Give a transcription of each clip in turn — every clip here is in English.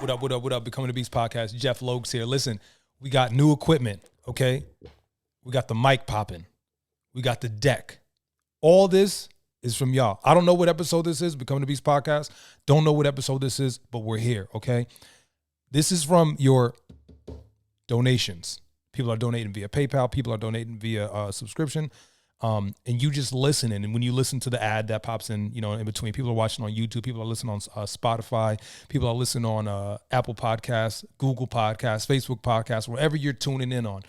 What up? Becoming the Beast podcast. Jeff Logs here. Listen, we got new equipment, okay? We got the mic popping. We got the deck. All this is from y'all. I don't know what episode this is, Becoming the Beast podcast. Don't know what episode this is, but we're here, okay? This is from your donations. People are donating via PayPal. People are donating via subscription. And you just listening. And when you listen to the ad that pops in, in between, people are watching on YouTube. People are listening on Spotify. People are listening on Apple Podcasts, Google Podcasts, Facebook Podcasts, wherever you're tuning in on.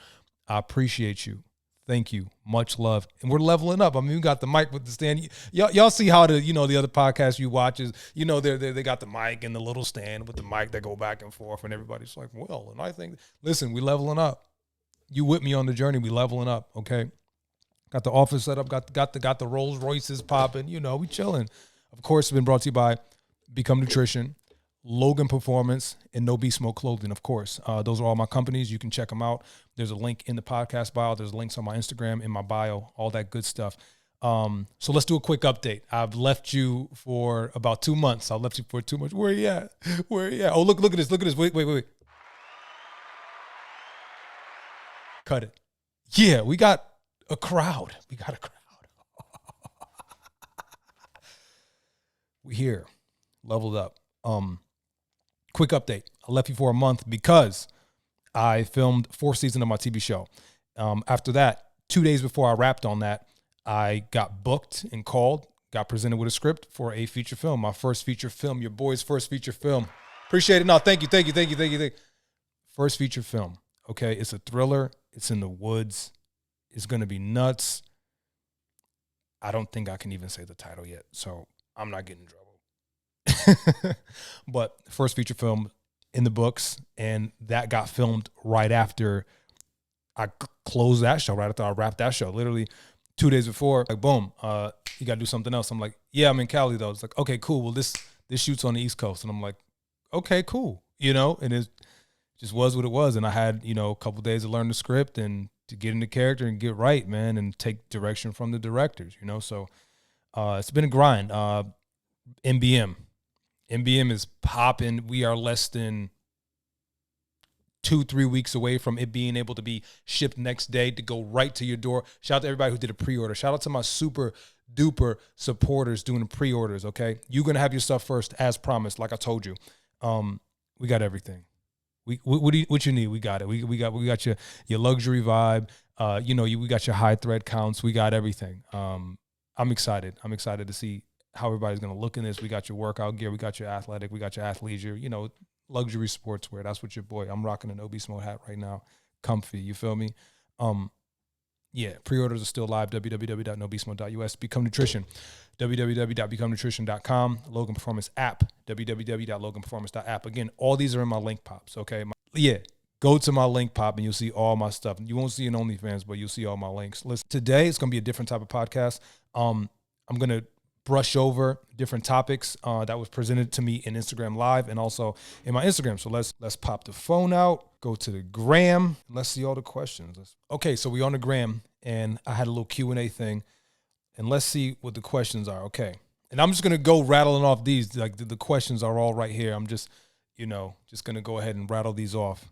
I appreciate you. Thank you. Much love. And we're leveling up. I mean, we got the mic with the stand. Y'all see how the other podcasts you watch is, they got the mic and the little stand with the mic that go back and forth, and everybody's like, well, and I think, listen, we leveling up. You with me on the journey. We leveling up, okay? Got the office set up, got the Rolls Royces popping, we chilling. Of course, it's been brought to you by Become Nutrition, Logan Performance, and No Beast Smoke Clothing, of course. Those are all my companies. You can check them out. There's a link in the podcast bio. There's links on my Instagram, in my bio, all that good stuff. So let's do a quick update. I've left you for about 2 months. I left you for 2 months. Where you at? Oh, look at this. Look at this. Wait. Cut it. Yeah, we got a crowd. We here. Leveled up. Quick update. I left you for a month because I filmed 4th season of my TV show. After that, 2 days before I wrapped on that, I got booked and called, got presented with a script for a feature film. My first feature film, your boy's first feature film. Appreciate it. No, thank you. First feature film. Okay, it's a thriller. It's in the woods. It's going to be nuts. I don't think I can even say the title yet, so I'm not getting in trouble. But first feature film in the books, and that got filmed right after I closed that show, right after I wrapped that show. Literally 2 days before, like, boom, you got to do something else. I'm like, yeah, I'm in Cali, though. It's like, okay, cool. Well, this shoots on the East Coast. And I'm like, okay, cool. And it just was what it was. And I had, a couple of days to learn the script and to get into character and get right, man, and take direction from the directors, So it's been a grind. NBM is popping. We are less than 2-3 weeks away from it being able to be shipped next day to go right to your door. Shout out to everybody who did a pre-order. Shout out to my super duper supporters doing the pre-orders, okay? You're going to have your stuff first, as promised, like I told you. We got everything. What you need? We got it. We got your luxury vibe. We got your high thread counts. We got everything. I'm excited. I'm excited to see how everybody's going to look in this. We got your workout gear. We got your athletic. We got your athleisure, luxury sportswear. That's what your boy, I'm rocking an No Beast Smoke hat right now. Comfy. You feel me? Yeah, pre-orders are still live. www.nobeastsmoke.us. Become Nutrition. www.becomenutrition.com. Logan Performance App. www.loganperformance.app. Again, all these are in my link pops, okay? Go to my link pop and you'll see all my stuff. You won't see an OnlyFans, but you'll see all my links. Listen, today it's going to be a different type of podcast. I'm going to brush over different topics that was presented to me in Instagram Live and also in my Instagram. So let's pop the phone out, go to the gram, and let's see all the questions. Okay, so we on the gram, and I had a little Q&A thing, and let's see what the questions are. Okay, and I'm just gonna go rattling off these. Like the questions are all right here. I'm just gonna go ahead and rattle these off.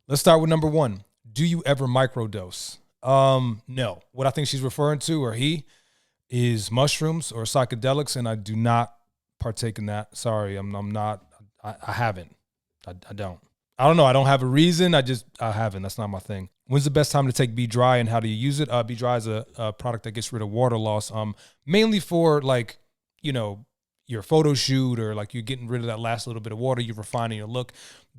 Let's start with number 1. Do you ever microdose? No. What I think she's referring to, or he, is mushrooms or psychedelics, and I do not partake in that. Sorry, I'm not. I haven't. I don't. I don't know. I don't have a reason. I haven't. That's not my thing. When's the best time to take Be Dry, and how do you use it? Be Dry is a product that gets rid of water loss, mainly for your photo shoot, or like you're getting rid of that last little bit of water, you're refining your look.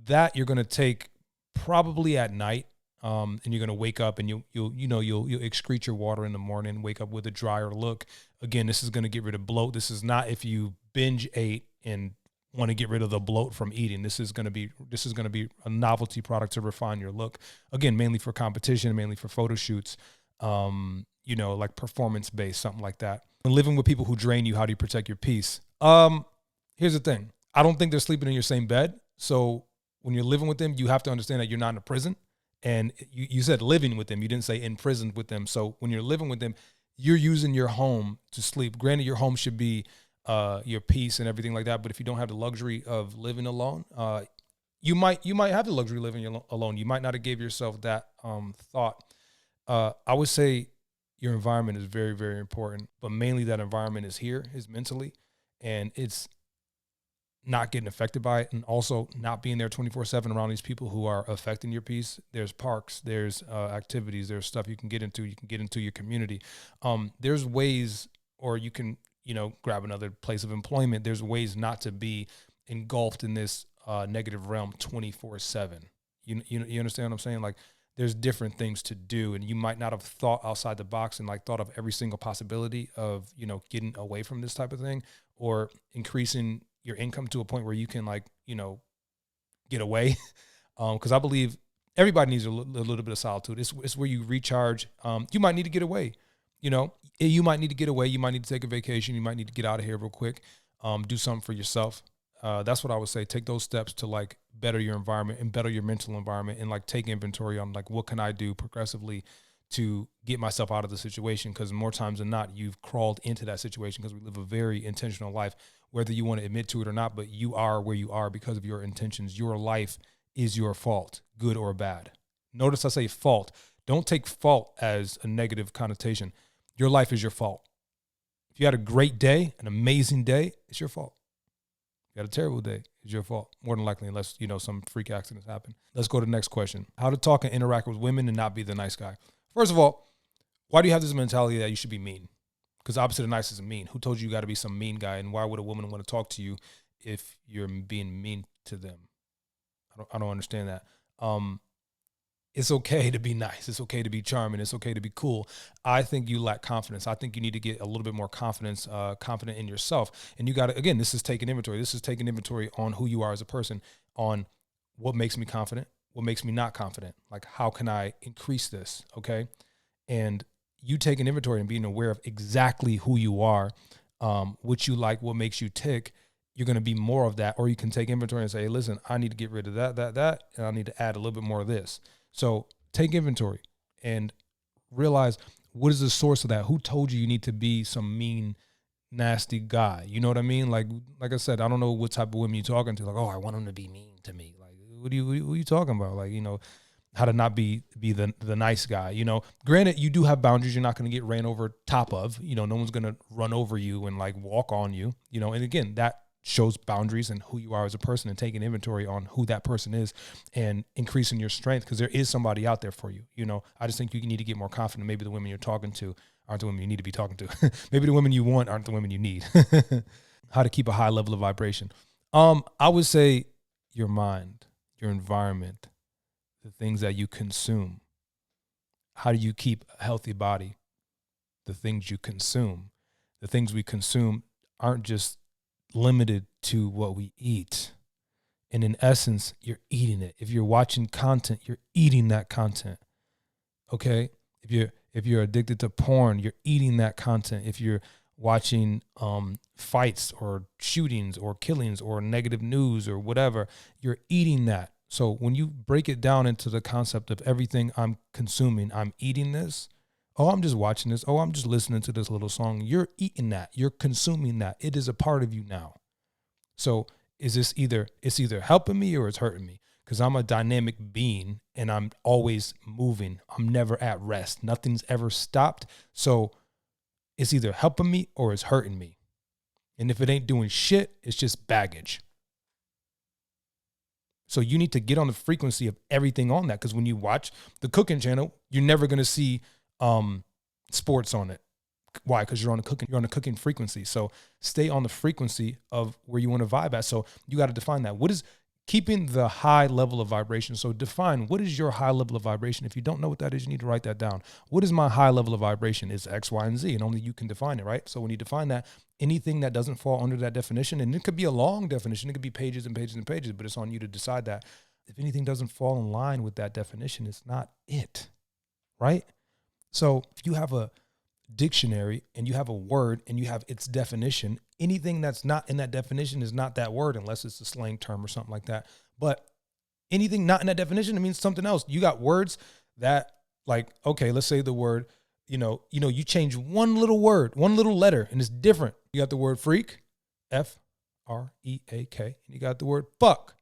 That you're going to take probably at night. And you're gonna wake up and you'll excrete your water in the morning, wake up with a drier look. Again, this is gonna get rid of bloat. This is not if you binge ate and want to get rid of the bloat from eating. This is gonna be a novelty product to refine your look. Again, mainly for competition, mainly for photo shoots. Like performance based, something like that. When living with people who drain you, how do you protect your peace? Here's the thing. I don't think they're sleeping in your same bed. So when you're living with them, you have to understand that you're not in a prison. And you said living with them. You didn't say imprisoned with them. So when you're living with them, you're using your home to sleep. Granted, your home should be your peace and everything like that. But if you don't have the luxury of living alone, you might have the luxury of living alone. You might not have gave yourself that thought. I would say your environment is very, very important, but mainly that environment is mentally, and it's not getting affected by it, and also not being there 24/7 around these people who are affecting your peace. There's parks, there's activities, there's stuff you can get into. You can get into your community. There's ways, or you can, grab another place of employment. There's ways not to be engulfed in this negative realm 24/7. You understand what I'm saying? Like, there's different things to do, and you might not have thought outside the box and like thought of every single possibility of, getting away from this type of thing, or increasing your income to a point where you can get away. Cause I believe everybody needs a little bit of solitude. It's where you recharge. You might need to get away, you might need to get away. You might need to take a vacation. You might need to get out of here real quick. Do something for yourself. That's what I would say. Take those steps to like better your environment and better your mental environment, and like take inventory on like, what can I do progressively to get myself out of the situation? Because more times than not, you've crawled into that situation, because we live a very intentional life, whether you want to admit to it or not, but you are where you are because of your intentions. Your life is your fault, good or bad. Notice I say fault. Don't take fault as a negative connotation. Your life is your fault. If you had a great day, an amazing day, it's your fault. You had a terrible day, it's your fault, more than likely, unless, some freak accidents happen. Let's go to the next question. How to talk and interact with women and not be the nice guy. First of all, why do you have this mentality that you should be mean? Because opposite of nice is mean. Who told you got to be some mean guy? And why would a woman want to talk to you if you're being mean to them? I don't understand that. It's okay to be nice. It's okay to be charming. It's okay to be cool. I think you lack confidence. I think you need to get a little bit more confident in yourself. And you got to, again, this is taking inventory. This is taking inventory on who you are as a person, on what makes me confident, what makes me not confident. Like, how can I increase this? Okay. And you taking inventory and being aware of exactly who you are, what you like, what makes you tick, you're going to be more of that. Or you can take inventory and say, hey, listen, I need to get rid of that, and I need to add a little bit more of this. So take inventory and realize, what is the source of that? Who told you need to be some mean, nasty guy? You know what I mean? Like I said, I don't know what type of women you're talking to. Like, oh, I want them to be mean to me. Like, what are you talking about? Like, how to not be the nice guy. Granted, you do have boundaries. You're not going to get ran over top of. No one's going to run over you and like walk on you. And again, that shows boundaries and who you are as a person, and taking inventory on who that person is and increasing your strength, because there is somebody out there for you. I just think you need to get more confident. Maybe the women you're talking to aren't the women you need to be talking to. Maybe the women you want aren't the women you need. How to keep a high level of vibration. I would say your mind, your environment, the things that you consume. How do you keep a healthy body? The things you consume. The things we consume aren't just limited to what we eat. And in essence, you're eating it. If you're watching content, you're eating that content. Okay? If you're addicted to porn, you're eating that content. If you're watching fights or shootings or killings or negative news or whatever, you're eating that. So when you break it down into the concept of everything I'm consuming, I'm eating this. Oh, I'm just watching this. Oh, I'm just listening to this little song. You're eating that. You're consuming that. It is a part of you now. So it's either helping me or it's hurting me, because I'm a dynamic being and I'm always moving. I'm never at rest. Nothing's ever stopped. So it's either helping me or it's hurting me. And if it ain't doing shit, it's just baggage. So you need to get on the frequency of everything on that, because when you watch the cooking channel, you're never going to see sports on it. Why? Because you're on a cooking frequency. So stay on the frequency of where you want to vibe at. So you got to define that. What is keeping the high level of vibration? So define, what is your high level of vibration? If you don't know what that is, you need to write that down. What is my high level of vibration? It's X, Y, and Z, and only you can define it, right? So when you define that, anything that doesn't fall under that definition, and it could be a long definition, it could be pages and pages and pages, but it's on you to decide that. If anything doesn't fall in line with that definition, it's not it, right? So if you have a dictionary and you have a word and you have its definition, anything that's not in that definition is not that word, unless it's a slang term or something like that. But anything not in that definition, it means something else. You got words that, like, okay, let's say the word, you change one little word, one little letter, and it's different. You got the word freak, F-R-E-A-K, and you got the word fuck.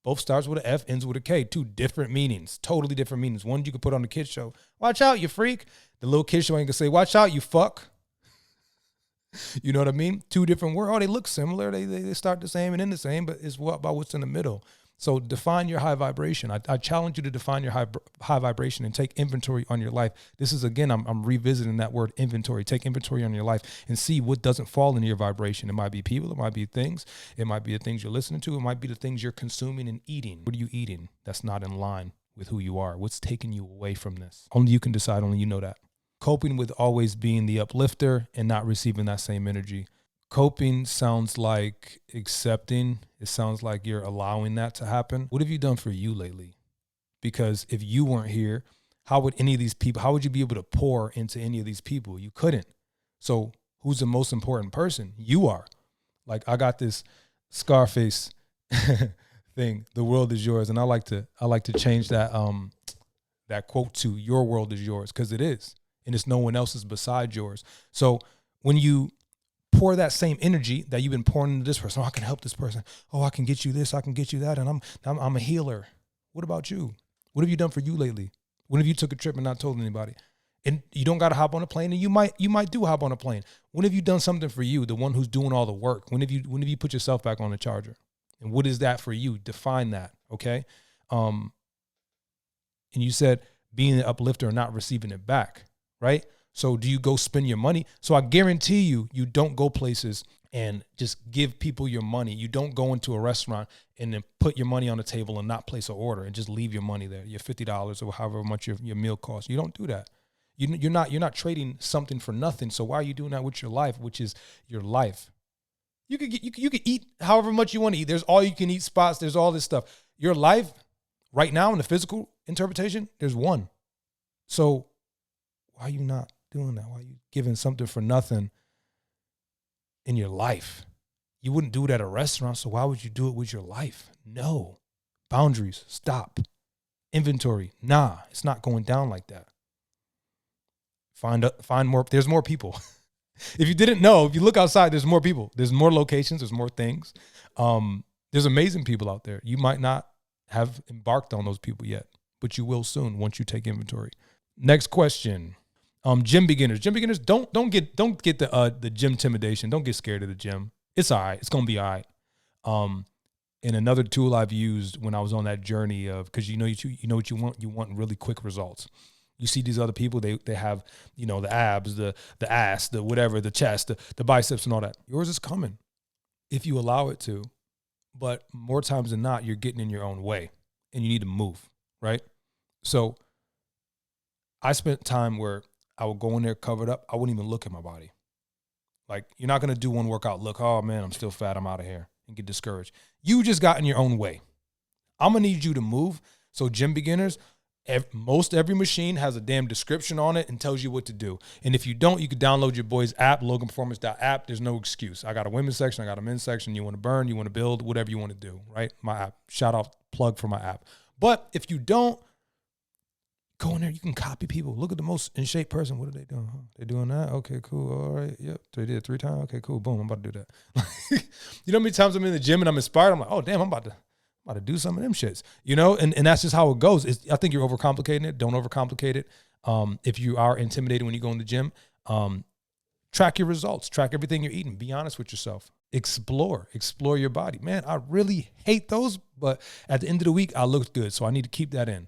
Both starts with an F, ends with a K. Two different meanings, totally different meanings. One you could put on the kids show. Watch out, you freak. The little kids show ain't gonna say, watch out, you fuck. You know what I mean? Two different words. Oh, they look similar. They start the same and end the same, but it's about what's in the middle. So define your high vibration. I challenge you to define your high vibration and take inventory on your life. This is, again, I'm revisiting that word inventory. Take inventory on your life and see what doesn't fall into your vibration. It might be people. It might be things. It might be the things you're listening to. It might be the things you're consuming and eating. What are you eating that's not in line with who you are? What's taking you away from this? Only you can decide. Only you know that. Coping with always being the uplifter and not receiving that same energy. Coping sounds like accepting. It sounds like you're allowing that to happen. What have you done for you lately? Because if you weren't here, how would any of these people, how would you be able to pour into any of these people? You couldn't. So who's the most important person? You are. Like, I got this Scarface thing, the world is yours. And I like to change that, that quote to your world is yours, because it is. And it's no one else's beside yours. So when you pour that same energy that you've been pouring into this person, oh, I can help this person. Oh, I can get you this, I can get you that, and I'm a healer. What about you? What have you done for you lately? When have you took a trip and not told anybody? And you don't got to hop on a plane, and you might do hop on a plane. When have you done something for you, the one who's doing all the work? When have you put yourself back on the charger? And what is that for you? Define that, okay? And you said being an uplifter and not receiving it back. Right? So do you go spend your money? So I guarantee you don't go places and just give people your money. You don't go into a restaurant and then put your money on the table and not place an order and just leave your money there, your $50 or however much your meal costs. You don't do that. You're not trading something for nothing. So why are you doing that with your life, which is your life? You could eat however much you want to eat. There's all you can eat spots. There's all this stuff. Your life right now in the physical interpretation, there's one. So why are you not doing that? Why are you giving something for nothing in your life? You wouldn't do it at a restaurant, so why would you do it with your life? No. Boundaries, stop. Inventory, nah, it's not going down like that. Find more. There's more people. If you didn't know, if you look outside, there's more people. There's more locations. There's more things. There's amazing people out there. You might not have embarked on those people yet, but you will soon once you take inventory. Next question. Gym beginners. Gym beginners, don't get the gym intimidation. Don't get scared of the gym. It's all right. It's gonna be all right. And another tool I've used when I was on that journey of, because you know what you want. You want really quick results. You see these other people, they have, the abs, the ass, the whatever, the chest, the biceps and all that. Yours is coming if you allow it to. But more times than not, you're getting in your own way and you need to move, right? So I spent time where I would go in there covered up. I wouldn't even look at my body. Like, you're not going to do one workout, look, oh man, I'm still fat, I'm out of here, and get discouraged. You just got in your own way. I'm going to need you to move. So gym beginners, every machine has a damn description on it and tells you what to do. And if you don't, you can download your boy's app, Logan Performance App. There's no excuse. I got a women's section, I got a men's section. You want to burn, you want to build, whatever you want to do, right? My app, shout out, plug for my app. But if you don't, go in there, you can copy people. Look at the most in shape person. What are they doing? They doing that? Okay, cool. All right. Yep. They did it 3 times. Okay, cool. Boom. I'm about to do that. You know how many times I'm in the gym and I'm inspired? I'm like, oh, damn, I'm about to do some of them shits. And that's just how it goes. I think you're overcomplicating it. Don't overcomplicate it. If you are intimidated when you go in the gym, track your results. Track everything you're eating. Be honest with yourself. Explore your body. Man, I really hate those, but at the end of the week, I looked good. So I need to keep that in.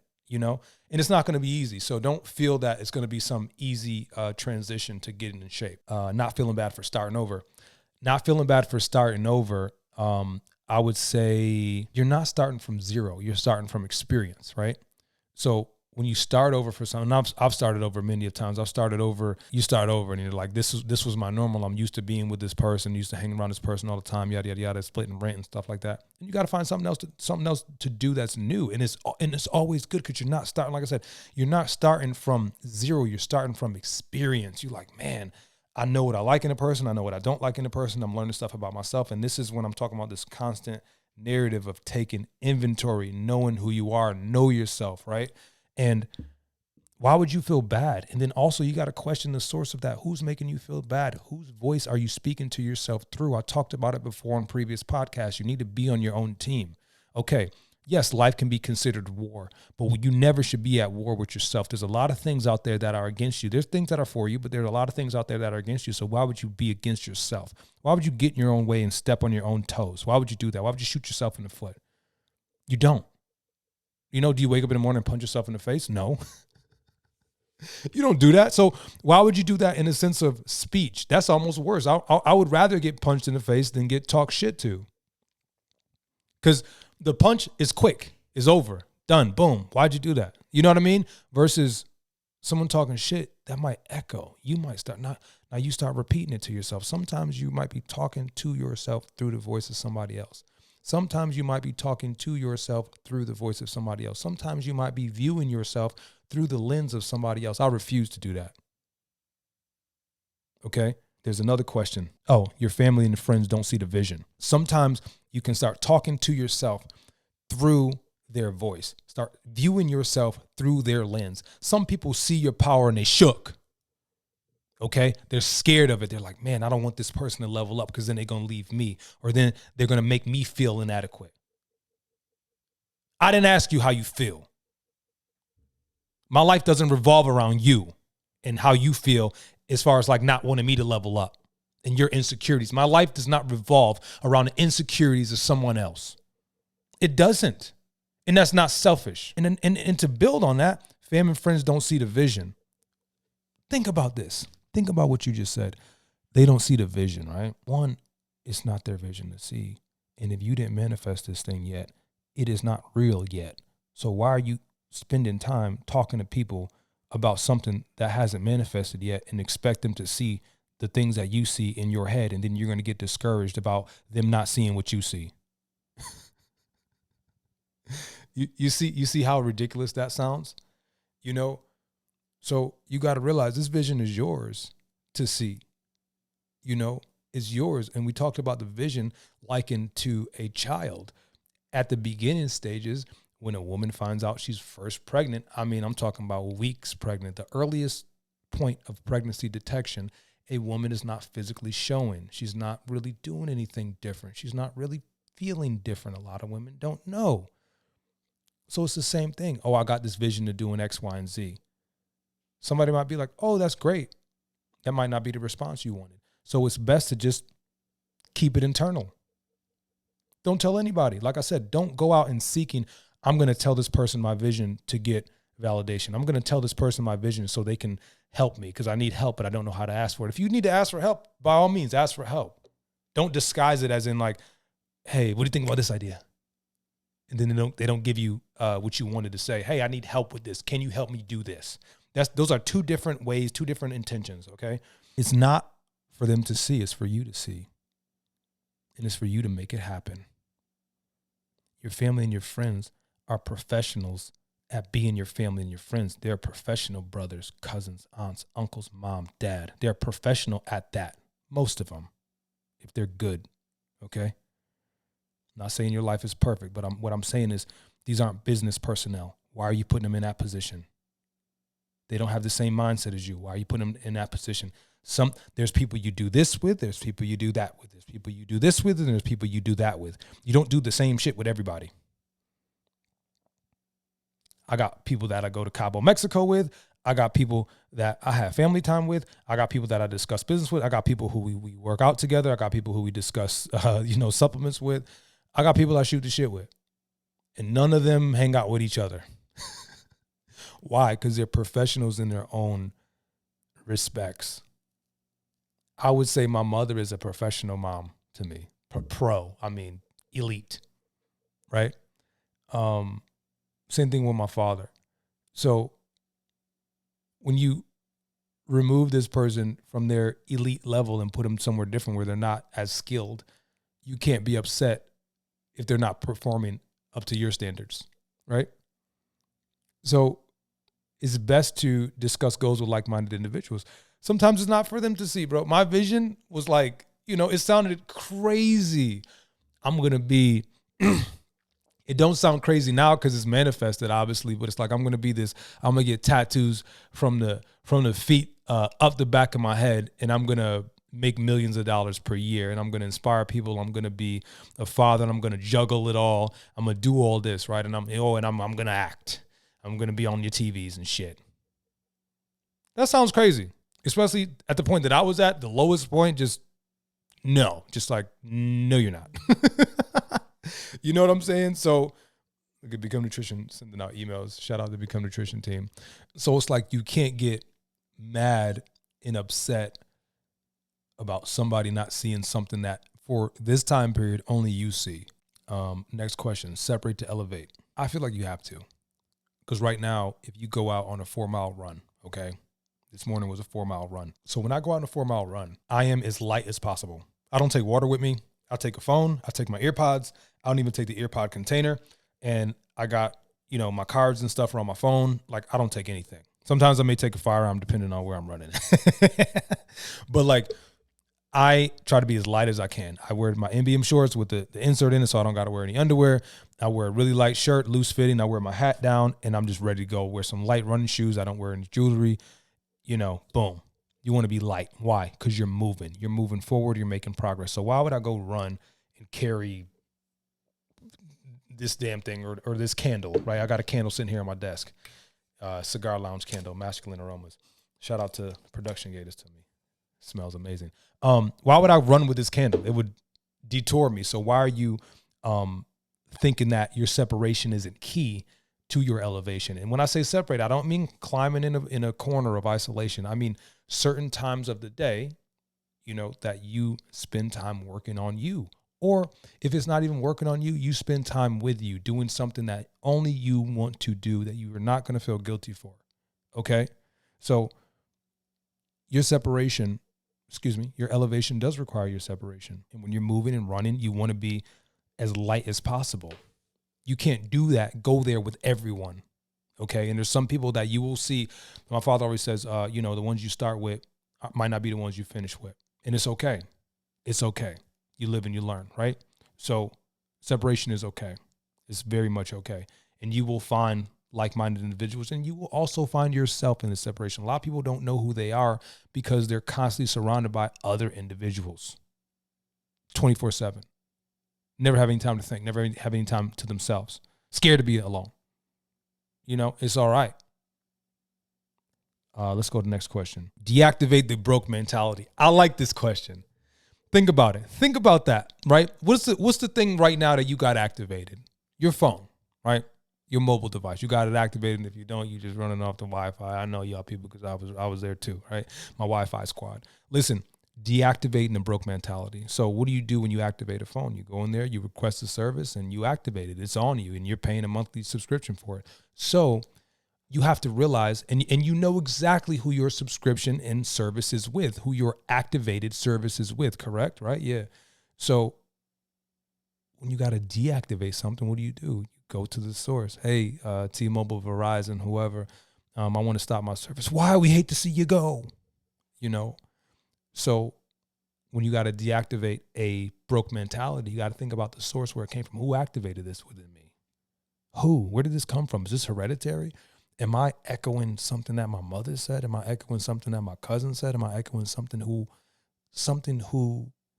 And it's not going to be easy. So don't feel that it's going to be some easy transition to getting in shape. Not feeling bad for starting over. I would say you're not starting from zero. You're starting from experience, right? So when you start over for something, I've started over many of times. You start over and you're like, this was my normal. I'm used to being with this person, used to hang around this person all the time, yada, yada, yada, splitting rent and stuff like that. And you got to find something else to do that's new. And it's always good because you're not starting, like I said, you're not starting from zero. You're starting from experience. You're like, man, I know what I like in a person. I know what I don't like in a person. I'm learning stuff about myself. And this is when I'm talking about this constant narrative of taking inventory, knowing who you are, know yourself, right? And why would you feel bad? And then also you got to question the source of that. Who's making you feel bad? Whose voice are you speaking to yourself through? I talked about it before on previous podcasts. You need to be on your own team. Okay, Yes, life can be considered war, but you never should be at war with yourself. There's a lot of things out there that are against you. There's things that are for you, but there are a lot of things out there that are against you. So why would you be against yourself? Why would you get in your own way and step on your own toes? Why would you do that? Why would you shoot yourself in the foot? You don't. You know, do you wake up in the morning and punch yourself in the face? No. You don't do that. So why would you do that in a sense of speech? That's almost worse. I would rather get punched in the face than get talked shit to. Because the punch is quick, is over, done, boom. Why'd you do that? You know what I mean? Versus someone talking shit, that might echo. You might start now you start repeating it to yourself. Sometimes you might be talking to yourself through the voice of somebody else. Sometimes you might be talking to yourself through the voice of somebody else. Sometimes you might be viewing yourself through the lens of somebody else. I refuse to do that. Okay? There's another question. Oh, your family and friends don't see the vision. Sometimes you can start talking to yourself through their voice. Start viewing yourself through their lens. Some people see your power and they shook. Okay? They're scared of it. They're like, man, I don't want this person to level up because then they're going to leave me, or then they're going to make me feel inadequate. I didn't ask you how you feel. My life doesn't revolve around you and how you feel as far as like not wanting me to level up and your insecurities. My life does not revolve around the insecurities of someone else. It doesn't. And that's not selfish. And to build on that, family and friends don't see the vision. Think about this. Think about what you just said. They don't see the vision, right? One, it's not their vision to see. And if you didn't manifest this thing yet, it is not real yet. So why are you spending time talking to people about something that hasn't manifested yet and expect them to see the things that you see in your head, and then you're going to get discouraged about them not seeing what you see? You see how ridiculous that sounds? You know, so you got to realize this vision is yours to see. You know, it's yours. And we talked about the vision likened to a child. At the beginning stages, when a woman finds out she's first pregnant, I mean, I'm talking about weeks pregnant, the earliest point of pregnancy detection, a woman is not physically showing. She's not really doing anything different. She's not really feeling different. A lot of women don't know. So it's the same thing. Oh, I got this vision to doing X, Y, and Z. Somebody might be like, oh, that's great. That might not be the response you wanted. So it's best to just keep it internal. Don't tell anybody. Like I said, don't go out and seeking, I'm going to tell this person my vision to get validation. I'm going to tell this person my vision so they can help me because I need help, but I don't know how to ask for it. If you need to ask for help, by all means, ask for help. Don't disguise it as in like, hey, what do you think about this idea? And then they don't give you what you wanted to say. Hey, I need help with this. Can you help me do this? Those are two different ways, two different intentions, okay? It's not for them to see. It's for you to see. And it's for you to make it happen. Your family and your friends are professionals at being your family and your friends. They're professional brothers, cousins, aunts, uncles, mom, dad. They're professional at that. Most of them, if they're good, okay? I'm not saying your life is perfect, but what I'm saying is these aren't business personnel. Why are you putting them in that position? They don't have the same mindset as you. Why are you putting them in that position? There's people you do this with. There's people you do that with. There's people you do this with, and there's people you do that with. You don't do the same shit with everybody. I got people that I go to Cabo, Mexico with. I got people that I have family time with. I got people that I discuss business with. I got people who we work out together. I got people who we discuss, supplements with. I got people I shoot the shit with. And none of them hang out with each other. Why? Because they're professionals in their own respects. I would say my mother is a professional mom to me. Elite, right? Same thing with my father. So when you remove this person from their elite level and put them somewhere different where they're not as skilled, you can't be upset if they're not performing up to your standards, right? So it's best to discuss goals with like-minded individuals. Sometimes it's not for them to see, bro. My vision was like, it sounded crazy. I'm going to be, it don't sound crazy now because it's manifested, obviously, but it's like I'm going to be this, I'm going to get tattoos from the feet up the back of my head, and I'm going to make millions of dollars per year, and I'm going to inspire people. I'm going to be a father, and I'm going to juggle it all. I'm going to do all this, right? And I'm going to act. I'm going to be on your TVs and shit. That sounds crazy, especially at the point that I was at, the lowest point. Just no, you're not. You know what I'm saying? So look at Become Nutrition sending out emails. Shout out to Become Nutrition team. So it's like you can't get mad and upset about somebody not seeing something that for this time period only you see. Next question, separate to elevate. I feel like you have to. Because right now, if you go out on a 4-mile run, okay, this morning was a 4-mile run. So when I go out on a 4-mile run, I am as light as possible. I don't take water with me. I'll take a phone. I'll take my earpods. I don't even take the earpod container. And I got, my cards and stuff are on my phone. Like, I don't take anything. Sometimes I may take a firearm depending on where I'm running. But like, I try to be as light as I can. I wear my NBM shorts with the insert in it, so I don't got to wear any underwear. I wear a really light shirt, loose fitting. I wear my hat down, and I'm just ready to go. Wear some light running shoes. I don't wear any jewelry. Boom. You want to be light. Why? Because you're moving. You're moving forward. You're making progress. So why would I go run and carry this damn thing or this candle, right? I got a candle sitting here on my desk. Cigar lounge candle, masculine aromas. Shout out to production gave this to me. Smells amazing. Why would I run with this candle? It would detour me. So why are you thinking that your separation isn't key to your elevation? And when I say separate, I don't mean climbing in a corner of isolation. I mean certain times of the day, that you spend time working on you. Or if it's not even working on you, you spend time with you doing something that only you want to do that you are not going to feel guilty for. Okay? So your elevation does require your separation. And when you're moving and running, you want to be as light as possible. You can't do that, go there with everyone. Okay? And there's some people that you will see. My father always says, the ones you start with might not be the ones you finish with. And it's okay. It's okay. You live and you learn, right? So separation is okay. It's very much okay. And you will find like-minded individuals, and you will also find yourself in the separation. A lot of people don't know who they are because they're constantly surrounded by other individuals 24/7. Never having time to think, never having time to themselves. Scared to be alone. It's all right. Let's go to the next question. Deactivate the broke mentality. I like this question. Think about it. Think about that, right? What's the thing right now that you got activated? Your phone, right? Your mobile device. You got it activated. And if you don't, you just running off the Wi-Fi. I know y'all people because I was there too, right? My Wi-Fi squad. Listen, deactivating the broke mentality. So what do you do when you activate a phone? You go in there, you request a service, and you activate it. It's on you, and you're paying a monthly subscription for it. So you have to realize, and you know exactly who your subscription and service is with, who your activated service is with, correct? Right? Yeah. So when you got to deactivate something, what do? You go to the source. Hey, T-Mobile, Verizon, whoever, I want to stop my service. Why? We hate to see you go. So when you got to deactivate a broke mentality, you got to think about the source where it came from. Who activated this within me? Who? Where did this come from? Is this hereditary? Am I echoing something that my mother said? Am I echoing something that my cousin said? Am I echoing something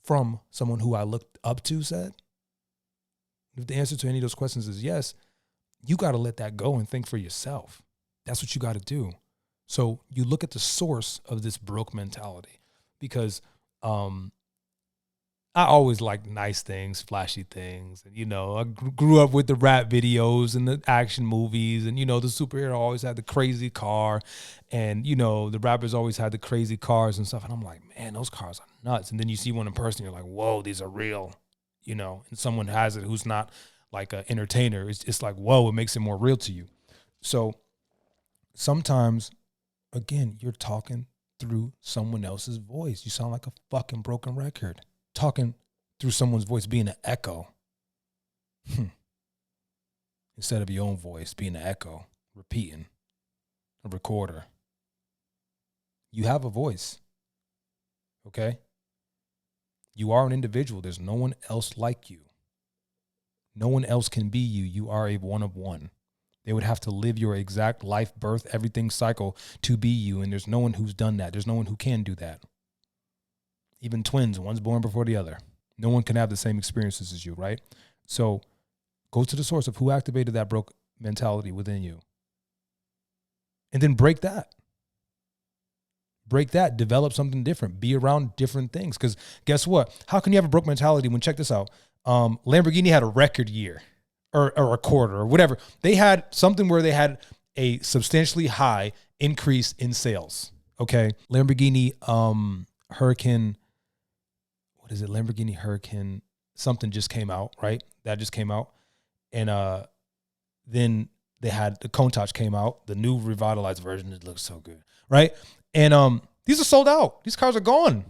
from someone who I looked up to said? If the answer to any of those questions is yes, you got to let that go and think for yourself. That's what you got to do. So you look at the source of this broke mentality, because I always liked nice things, flashy things. And, I grew up with the rap videos and the action movies. And, the superhero always had the crazy car. And, the rappers always had the crazy cars and stuff. And I'm like, man, those cars are nuts. And then you see one in person, you're like, whoa, these are real, and someone has it who's not like an entertainer. It's like, whoa, it makes it more real to you. So sometimes, again, you're talking through someone else's voice. You sound like a fucking broken record. Talking through someone's voice, being an echo. Instead of your own voice, being an echo, repeating, a recorder. You have a voice, okay? You are an individual. There's no one else like you. No one else can be you. You are a one of one. They would have to live your exact life, birth, everything cycle to be you, and there's no one who's done that. There's no one who can do that. Even twins, one's born before the other. No one can have the same experiences as you, right? So go to the source of who activated that broke mentality within you. And then break that. Break that. Develop something different. Be around different things. Because guess what? How can you have a broke mentality when, check this out, Lamborghini had a record year or a quarter or whatever. They had something where they had a substantially high increase in sales. Okay. Lamborghini Hurricane, what is it? Lamborghini Hurricane something just came out, right? That just came out. And then they had the Countach came out, the new revitalized version. It looks so good, right? And these are sold out. These cars are gone.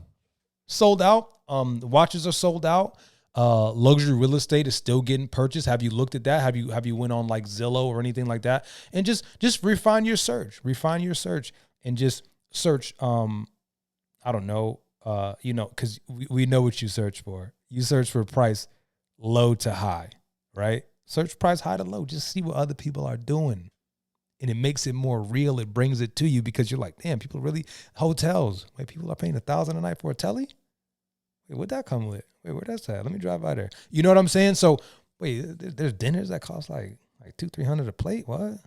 Sold out. The watches are sold out. Luxury real estate is still getting purchased. Have you looked at that? Have you went on like Zillow or anything like that? And just refine your search. Refine your search and just search. I don't know. Because we know what you search for. You search for price low to high, right? Search price high to low. Just see what other people are doing. And it makes it more real. It brings it to you because you're like, damn, people really, hotels. Wait, people are paying $1,000 a night for a telly? Wait, what'd that come with? Wait, where that's at? Let me drive by there. You know what I'm saying? So, wait, there's dinners that cost like $200-300 a plate. What?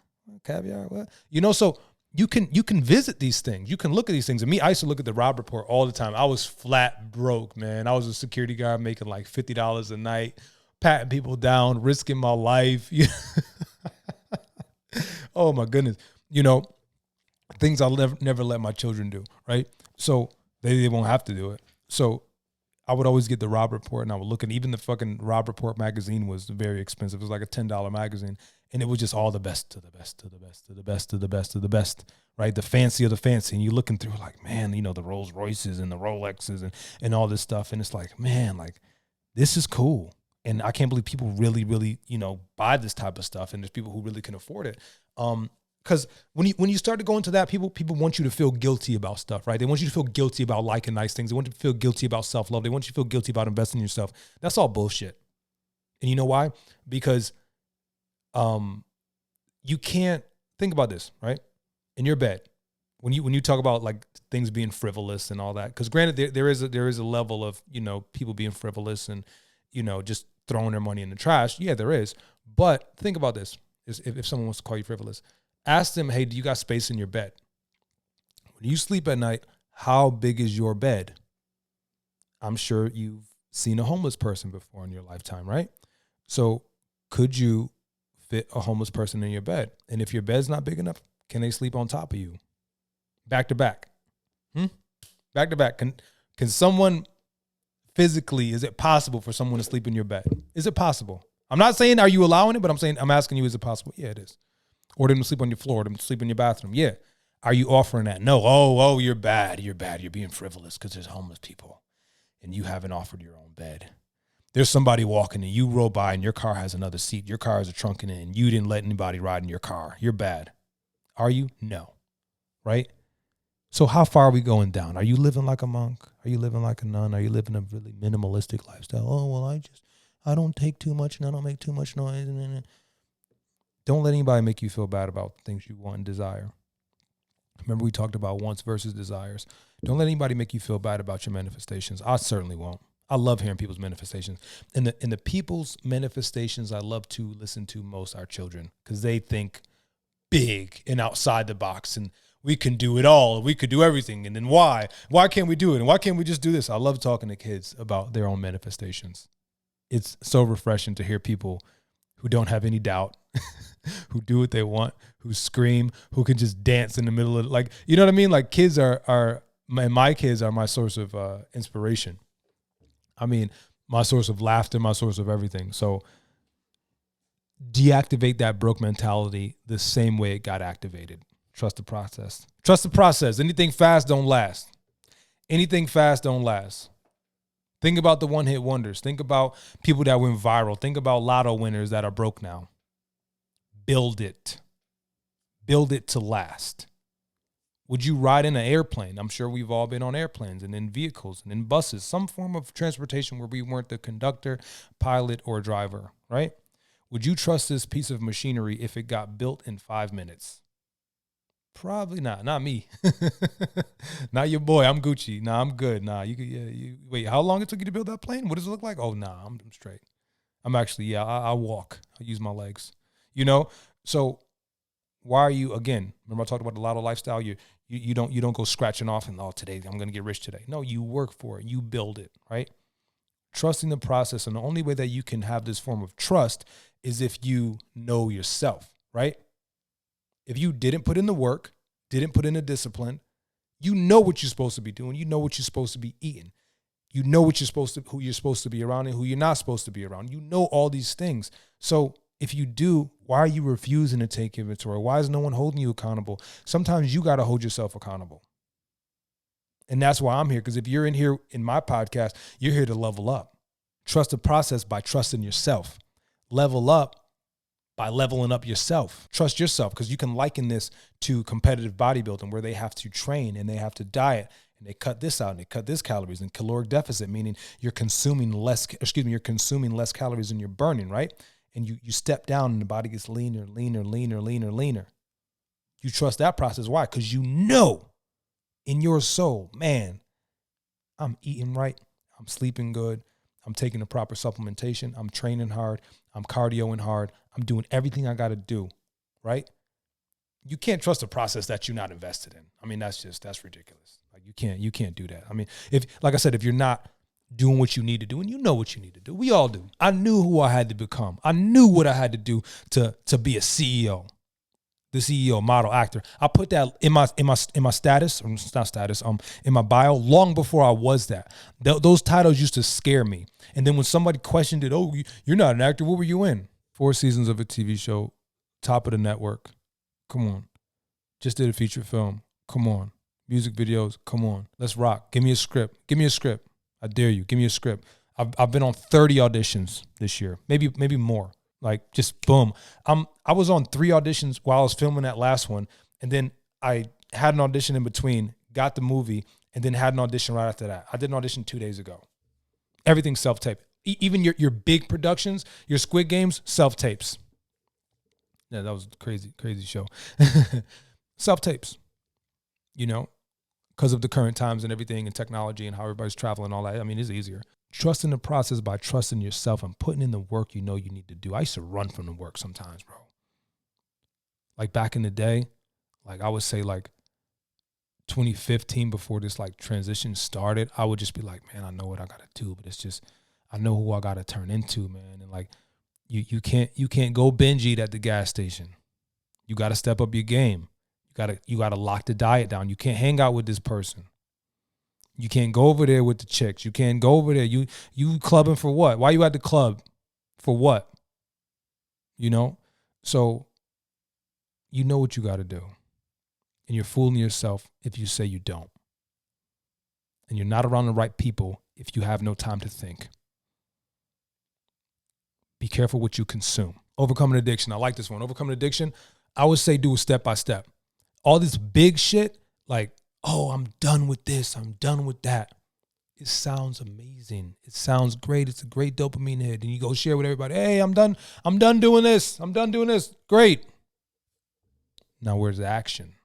Caviar? What? So you can visit these things. You can look at these things. And me, I used to look at the Rob Report all the time. I was flat broke, man. I was a security guard making like $50 a night, patting people down, risking my life. Oh my goodness. Things I'll never let my children do, right? So they won't have to do it. So I would always get the Rob Report and I would look, and even the fucking Rob Report magazine was very expensive. It was like a $10 magazine, and it was just all the best to the best to the best to the best to the best to the best, right? The fancy of the fancy. And you're looking through like, man, the Rolls Royces and the Rolexes and all this stuff. And it's like, man, like this is cool. And I can't believe people really, really, buy this type of stuff. And there's people who really can afford it. Because when you start to go into that, people want you to feel guilty about stuff, right? They want you to feel guilty about liking nice things. They want you to feel guilty about self-love. They want you to feel guilty about investing in yourself. That's all bullshit. And you know why? Because you can't think about this, right? In your bed, when you talk about like things being frivolous and all that, because granted there is a level of people being frivolous and just throwing their money in the trash. Yeah, there is. But think about this: if someone wants to call you frivolous, ask them, hey, do you got space in your bed? When you sleep at night, how big is your bed? I'm sure you've seen a homeless person before in your lifetime, right? So could you fit a homeless person in your bed? And if your bed's not big enough, can they sleep on top of you? Back to back. Back to back. Can someone physically, is it possible for someone to sleep in your bed? Is it possible? I'm not saying are you allowing it, but I'm asking you, is it possible? Yeah, it is. Or them to sleep on your floor, or them to sleep in your bathroom. Yeah. Are you offering that? No. Oh, you're bad. You're bad. You're being frivolous because there's homeless people and you haven't offered your own bed. There's somebody walking and you roll by and your car has another seat. Your car has a trunk in it and you didn't let anybody ride in your car. You're bad. Are you? No. Right? So how far are we going down? Are you living like a monk? Are you living like a nun? Are you living a really minimalistic lifestyle? Oh, well, I don't take too much and I don't make too much noise. Don't let anybody make you feel bad about things you want and desire. Remember we talked about wants versus desires. Don't let anybody make you feel bad about your manifestations. I certainly won't. I love hearing people's manifestations. And the people's manifestations I love to listen to most are children because they think big and outside the box and we can do it all. We could do everything. And then why? Why can't we do it? And why can't we just do this? I love talking to kids about their own manifestations. It's so refreshing to hear people who don't have any doubt, who do what they want, who scream, who can just dance in the middle of like, you know what I mean? Like kids my kids are my source of inspiration. I mean, my source of laughter, my source of everything. So deactivate that broke mentality the same way it got activated. Trust the process. Trust the process. Anything fast don't last. Anything fast don't last. Think about the one-hit wonders. Think about people that went viral. Think about lotto winners that are broke now. Build it. Build it to last. Would you ride in an airplane? I'm sure we've all been on airplanes and in vehicles and in buses, some form of transportation where we weren't the conductor, pilot, or driver, right? Would you trust this piece of machinery if it got built in 5 minutes? Probably not. Not me. Not your boy. I'm Gucci. Nah, I'm good. Nah, you could. Yeah, wait. How long it took you to build that plane? What does it look like? Oh, nah, I'm straight. I'm actually. Yeah, I walk. I use my legs. You know. So why are you again? Remember I talked about the lotto lifestyle. You don't go scratching off and today I'm gonna get rich today. No, you work for it. You build it. Right. Trusting the process, and the only way that you can have this form of trust is if you know yourself. Right. If you didn't put in the work, didn't put in the discipline, you know what you're supposed to be doing. You know what you're supposed to be eating. You know what who you're supposed to be around and who you're not supposed to be around. You know all these things. So if you do, why are you refusing to take inventory? Why is no one holding you accountable? Sometimes you got to hold yourself accountable. And that's why I'm here. Because if you're in here in my podcast, you're here to level up. Trust the process by trusting yourself. Level up by leveling up yourself. Trust yourself, because you can liken this to competitive bodybuilding where they have to train and they have to diet and they cut this out and they cut this calories, and caloric deficit, meaning you're consuming less calories than you're burning, right? And you step down and the body gets leaner. You trust that process. Why? Because you know in your soul, man, I'm eating right. I'm sleeping good. I'm taking the proper supplementation. I'm training hard. I'm cardioing hard. I'm doing everything I got to do, right? You can't trust a process that you're not invested in. I mean, that's ridiculous. Like you can't do that. I mean, like I said, if you're not doing what you need to do, and you know what you need to do, we all do. I knew who I had to become. I knew what I had to do to be a CEO, the CEO, model, actor. I put that in my status, or not status, in my bio long before I was that. Those titles used to scare me. And then when somebody questioned it, oh, you're not an actor, what were you in? 4 seasons of a TV show, top of the network. Come on. Just did a feature film. Come on. Music videos. Come on. Let's rock. Give me a script. I dare you. Give me a script. I've been on 30 auditions this year, maybe more. Like just boom. I was on 3 auditions while I was filming that last one, and then I had an audition in between, got the movie, and then had an audition right after that. I did an audition 2 days ago. Everything's self-tape. Even your big productions, your Squid Games, self-tapes. Yeah, that was a crazy show. Self-tapes, because of the current times and everything and technology and how everybody's traveling and all that. I mean, it's easier. Trusting the process by trusting yourself and putting in the work you know you need to do. I used to run from the work sometimes, bro. Like back in the day, like I would say like 2015 before this like transition started, I would just be like, man, I know what I got to do, but it's just, I know who I got to turn into, man. And like, you can't go binge eat at the gas station. You got to step up your game. You got to lock the diet down. You can't hang out with this person. You can't go over there with the chicks. You can't go over there. You clubbing for what? Why you at the club? For what? So you know what you got to do. And you're fooling yourself if you say you don't. And you're not around the right people if you have no time to think. Be careful what you consume. Overcoming addiction. I like this one. Overcoming addiction, I would say do it step by step. All this big shit, like, oh, I'm done with this, I'm done with that. It sounds amazing. It sounds great. It's a great dopamine hit. And you go share with everybody, hey, I'm done doing this. I'm done doing this. Great. Now where's the action?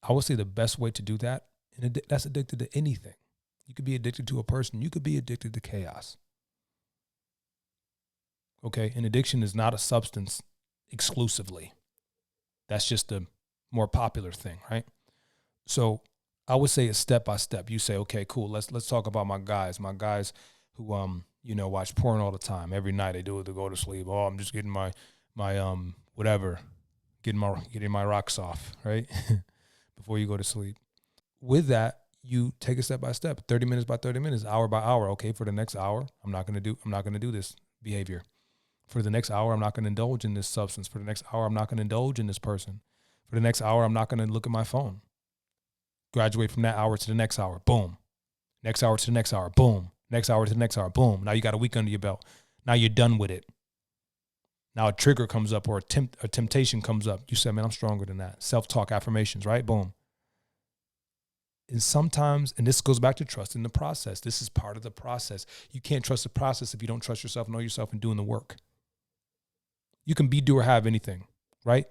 I would say the best way to do that, and that's addicted to anything. You could be addicted to a person. You could be addicted to chaos. Okay? And addiction is not a substance exclusively. That's just a more popular thing, right? So I would say it's step by step. You say, okay, cool. Let's talk about my guys who watch porn all the time. Every night they do it to go to sleep. Oh, I'm just getting my whatever, getting my rocks off, right? Before you go to sleep. With that, you take it step by step, 30 minutes by 30 minutes, hour by hour. Okay, for the next hour, I'm not gonna do this behavior. For the next hour, I'm not gonna indulge in this substance. For the next hour, I'm not gonna indulge in this person. For the next hour, I'm not gonna look at my phone. Graduate from that hour to the next hour, boom. Next hour to the next hour, boom. Next hour to the next hour, boom. Now you got a week under your belt. Now you're done with it. Now a trigger comes up or a temptation comes up. You say, man, I'm stronger than that. Self-talk, affirmations, right? Boom. And sometimes, and this goes back to trusting the process. This is part of the process. You can't trust the process if you don't trust yourself, know yourself, and doing the work. You can be, do, or have anything, right?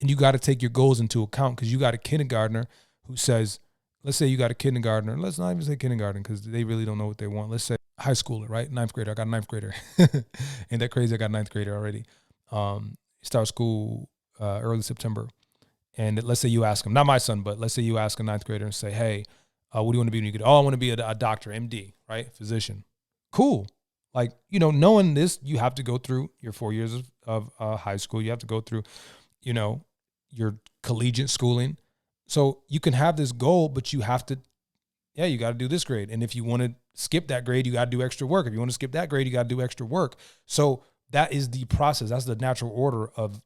And you got to take your goals into account, because you got a kindergartner who says, let's say you got a kindergartner. Let's not even say kindergarten, because they really don't know what they want. Let's say high schooler, right? Ninth grader. I got a ninth grader. Ain't that crazy? I got a ninth grader already. Start school early September. And let's say you ask him, not my son, but let's say you ask a ninth grader and say, hey, what do you want to be when you get? Oh, I want to be a doctor, MD, right? Physician. Cool. Like, knowing this, you have to go through your 4 years of high school. You have to go through, your collegiate schooling. So you can have this goal, but you have to, you got to do this grade. And if you want to skip that grade, you got to do extra work. If you want to skip that grade, you got to do extra work. So that is the process. That's the natural order of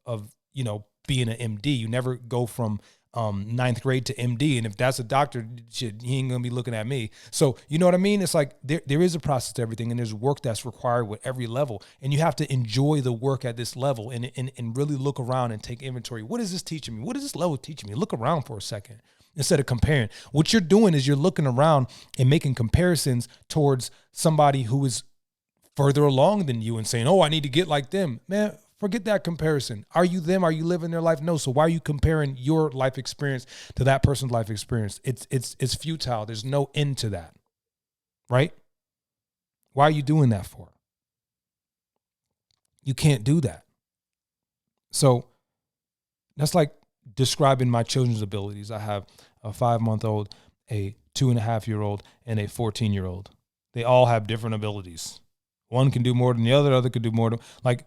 being an MD. You never go from ninth grade to MD. And if that's a doctor, shit, he ain't going to be looking at me. So, you know what I mean? It's like there is a process to everything, and there's work that's required with every level. And you have to enjoy the work at this level and really look around and take inventory. What is this teaching me? What is this level teaching me? Look around for a second instead of comparing. What you're doing is you're looking around and making comparisons towards somebody who is further along than you and saying, oh, I need to get like them. Man, forget that comparison. Are you them? Are you living their life? No. So why are you comparing your life experience to that person's life experience? It's futile. There's no end to that, right? Why are you doing that for? You can't do that. So that's like describing my children's abilities. I have a 5-month-old, a 2.5-year-old, and a 14-year-old. They all have different abilities. One can do more than the other can do more than, like,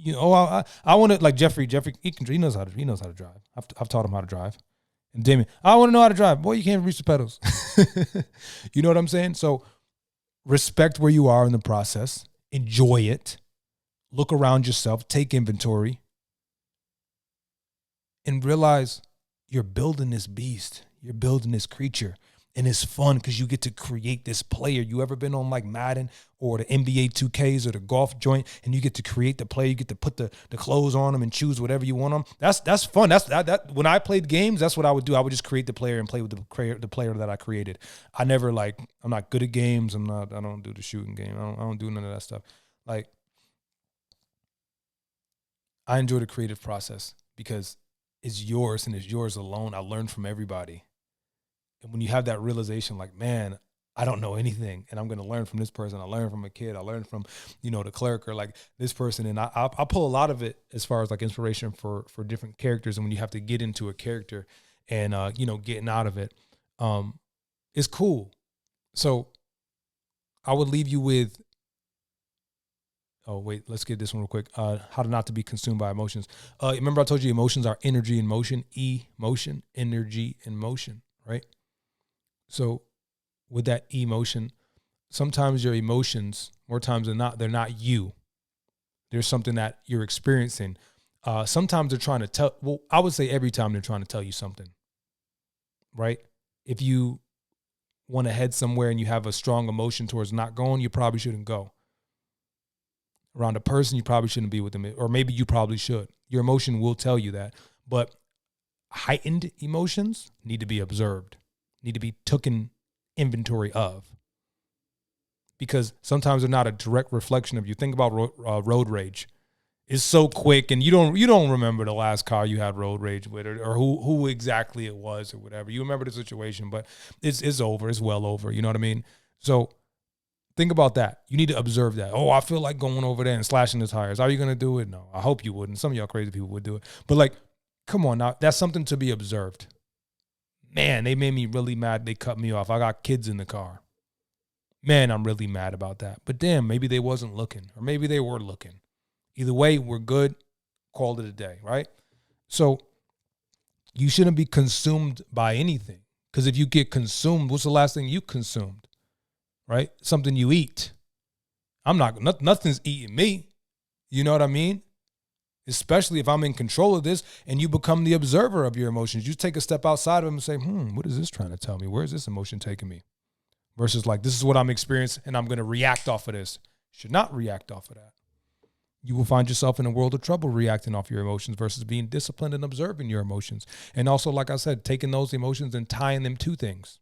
I want to, like Jeffrey, he knows how to drive. I've taught him how to drive. And Damien, I want to know how to drive. Boy, you can't reach the pedals. You know what I'm saying? So respect where you are in the process. Enjoy it. Look around yourself. Take inventory. And realize you're building this beast. You're building this creature. And it's fun because you get to create this player. You ever been on like Madden or the NBA 2Ks or the golf joint, and you get to create the player? You get to put the clothes on them and choose whatever you want them. That's fun. That when I played games, that's what I would do. I would just create the player and play with the player that I created. I'm not good at games. I don't do the shooting game. I don't do none of that stuff. Like, I enjoy the creative process because it's yours and it's yours alone. I learned from everybody. And when you have that realization, like, man, I don't know anything, and I'm going to learn from this person. I learned from a kid. I learned from, the clerk, or like this person. And I pull a lot of it as far as like inspiration for different characters. And when you have to get into a character and, getting out of it, it's cool. So I would leave you with, let's get this one real quick. How to not to be consumed by emotions. Remember I told you emotions are energy in motion, emotion, energy in motion, right? So with that emotion, sometimes your emotions, more times than not, they're not you. There's something that you're experiencing. Sometimes they're trying to I would say every time they're trying to tell you something, right? If you want to head somewhere and you have a strong emotion towards not going, you probably shouldn't go. Around a person, you probably shouldn't be with them, or maybe you probably should. Your emotion will tell you that. But heightened emotions need to be observed, need to be taken inventory of, because sometimes they're not a direct reflection of you. Think about road rage. It's so quick, and you don't remember the last car you had road rage with, or who exactly it was, or whatever. You remember the situation, but it's over. It's well over. You know what I mean? So think about that. You need to observe that. Oh, I feel like going over there and slashing the tires. Are you going to do it? No, I hope you wouldn't. Some of y'all crazy people would do it. But like, come on now. That's something to be observed. Man, they made me really mad. They cut me off. I got kids in the car. Man, I'm really mad about that. But damn, maybe they wasn't looking, or maybe they were looking. Either way, we're good. Called it a day, right? So you shouldn't be consumed by anything, because if you get consumed, what's the last thing you consumed? Right? Something you eat. Nothing's eating me. You know what I mean? Especially if I'm in control of this and you become the observer of your emotions. You take a step outside of them and say, what is this trying to tell me? Where's this emotion taking me? Versus like, this is what I'm experiencing and I'm going to react off of this. Should not react off of that. You will find yourself in a world of trouble reacting off your emotions versus being disciplined and observing your emotions. And also, like I said, taking those emotions and tying them to things.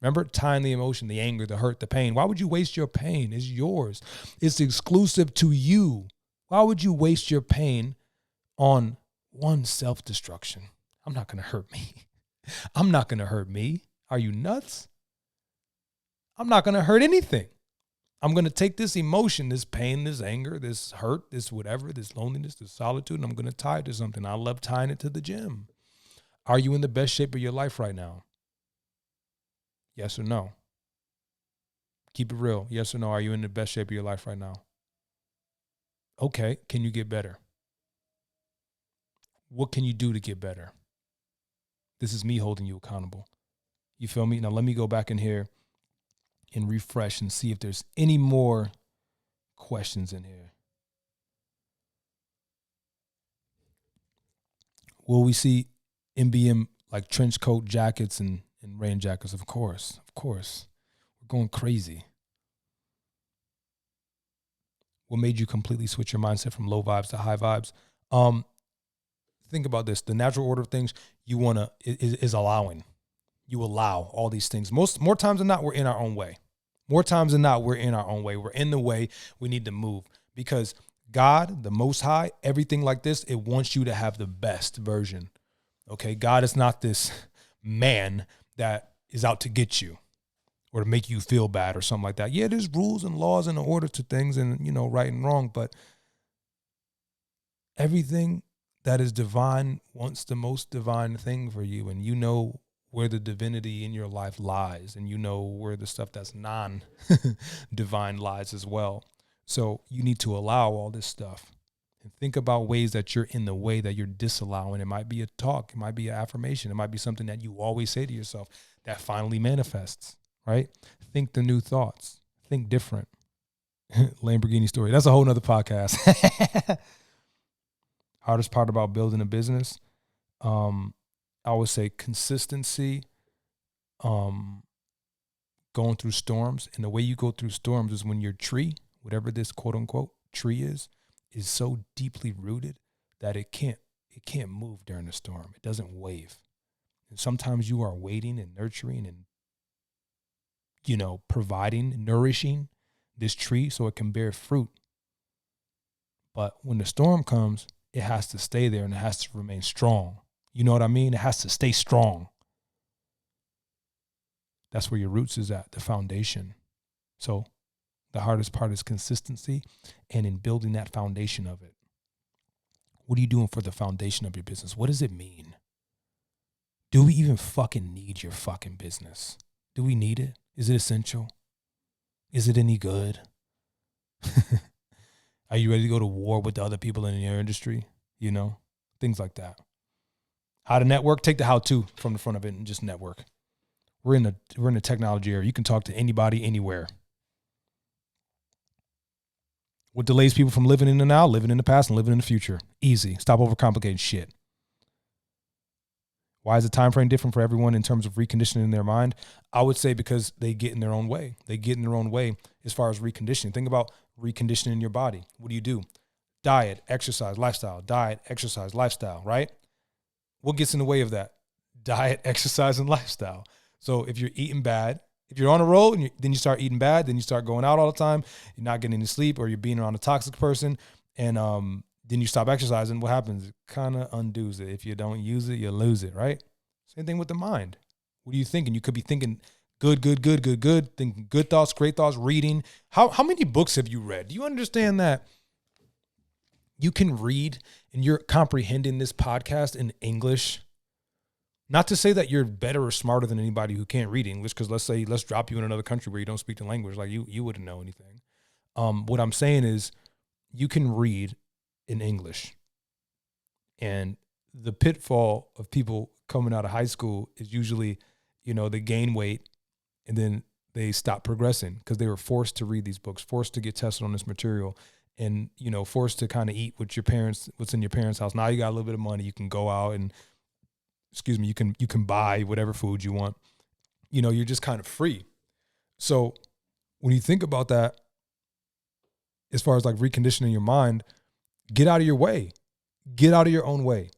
Remember, tying the emotion, the anger, the hurt, the pain. Why would you waste your pain? It's yours. It's exclusive to you. Why would you waste your pain on one self-destruction. I'm not going to hurt me. I'm not going to hurt me. Are you nuts? I'm not going to hurt anything. I'm going to take this emotion, this pain, this anger, this hurt, this whatever, this loneliness, this solitude, and I'm going to tie it to something. I love tying it to the gym. Are you in the best shape of your life right now? Yes or no? Keep it real. Yes or no? Are you in the best shape of your life right now? Okay. Can you get better? What can you do to get better? This is me holding you accountable. You feel me? Now let me go back in here and refresh and see if there's any more questions in here. Will we see NBM like trench coat jackets and rain jackets? Of course. We're going crazy. What made you completely switch your mindset from low vibes to high vibes? Think about this. The natural order of things you want to is allowing. You allow all these things. More times than not, we're in our own way. We're in the way. We need to move because God, the Most High, everything like this, it wants you to have the best version. Okay. God is not this man that is out to get you or to make you feel bad or something like that. Yeah, there's rules and laws and order to things and, right and wrong, but everything that is divine wants the most divine thing for you. And you know where the divinity in your life lies. And you know where the stuff that's non-divine lies as well. So you need to allow all this stuff. And think about ways that you're in the way that you're disallowing. It might be a talk. It might be an affirmation. It might be something that you always say to yourself that finally manifests, right? Think the new thoughts. Think different. Lamborghini story. That's a whole nother podcast. Hardest part about building a business, I would say consistency, going through storms. And the way you go through storms is when your tree, whatever this quote unquote tree is so deeply rooted that it can't move during a storm. It doesn't wave. And sometimes you are waiting and nurturing and, providing, nourishing this tree so it can bear fruit. But when the storm comes, it has to stay there and it has to remain strong. You know what I mean? It has to stay strong. That's where your roots is at, the foundation. So the hardest part is consistency and in building that foundation of it. What are you doing for the foundation of your business? What does it mean? Do we even fucking need your fucking business? Do we need it? Is it essential? Is it any good? Are you ready to go to war with the other people in your industry? Things like that. How to network? Take the how-to from the front of it and just network. We're in a technology era. You can talk to anybody, anywhere. What delays people from living in the now, living in the past, and living in the future? Easy. Stop overcomplicating shit. Why is the time frame different for everyone in terms of reconditioning their mind? I would say because they get in their own way. They get in their own way as far as reconditioning. Think about reconditioning your body. What do? Diet, exercise, lifestyle. Diet, exercise, lifestyle, right? What gets in the way of that? Diet, exercise, and lifestyle. So if you're eating bad, if you're on a roll and then you start eating bad, then you start going out all the time, you're not getting any sleep, or you're being around a toxic person, and then you stop exercising, what happens? It kind of undoes it. If you don't use it, you lose it, right? Same thing with the mind. What are you thinking? You could be thinking good, thinking good thoughts, great thoughts, reading. How many books have you read? Do you understand that you can read and you're comprehending this podcast in English? Not to say that you're better or smarter than anybody who can't read English, because let's drop you in another country where you don't speak the language, like you wouldn't know anything. What I'm saying is you can read in English. And the pitfall of people coming out of high school is usually, they gain weight and then they stop progressing because they were forced to read these books, forced to get tested on this material, and, forced to kind of eat what what's in your parents' house. Now you got a little bit of money. You can go out and, you can buy whatever food you want. You're just kind of free. So when you think about that, as far as like reconditioning your mind, get out of your way. Get out of your own way.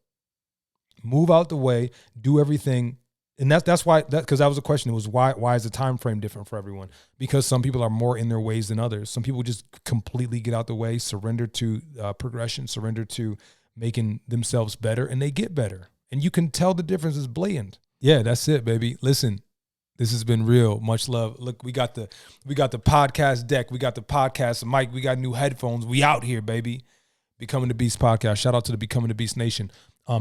Move out the way. Do everything. And that's why, because that was a question. It was why is the time frame different for everyone? Because some people are more in their ways than others. Some people just completely get out the way, surrender to progression, surrender to making themselves better, and they get better. And you can tell the difference is blatant. Yeah, that's it, baby. Listen, this has been real. Much love. Look, we got the podcast deck. We got the podcast mic. We got new headphones. We out here, baby. Becoming the Beast podcast. Shout out to the Becoming the Beast Nation.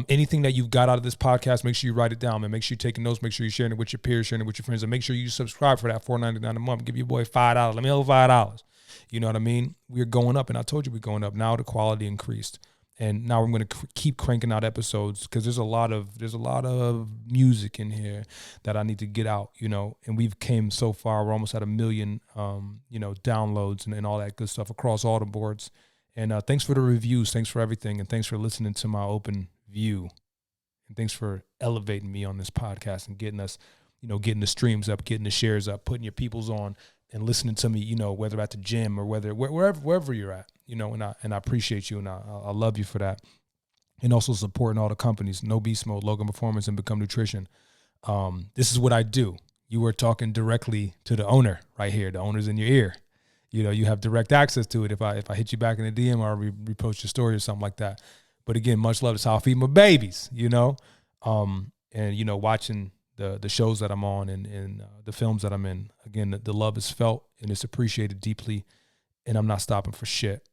Anything that you've got out of this podcast, make sure you write it down, man. Make sure you're taking notes. Make sure you're sharing it with your peers, sharing it with your friends, and make sure you subscribe for that $4.99 a month. Give your boy $5. Let me know $5. You know what I mean? We're going up, and I told you we're going up. Now the quality increased, and now I'm going to keep cranking out episodes because there's a lot of music in here that I need to get out. You know, and we've came so far. We're almost at 1 million, downloads and all that good stuff across all the boards. And thanks for the reviews. Thanks for everything, and thanks for listening to my open view. And thanks for elevating me on this podcast and getting us, getting the streams up, getting the shares up, putting your peoples on, and listening to me, whether at the gym or wherever you're at, and I appreciate you, and I love you for that. And also supporting all the companies, No Beast Mode, Logan Performance, and Become Nutrition. This is what I do. You were talking directly to the owner right here. The owner's in your ear. You have direct access to it if I hit you back in the DM or repost your story or something like that. But again, much love. That's how I feed my babies, and watching the shows that I'm on and the films that I'm in. Again, the love is felt and it's appreciated deeply, and I'm not stopping for shit.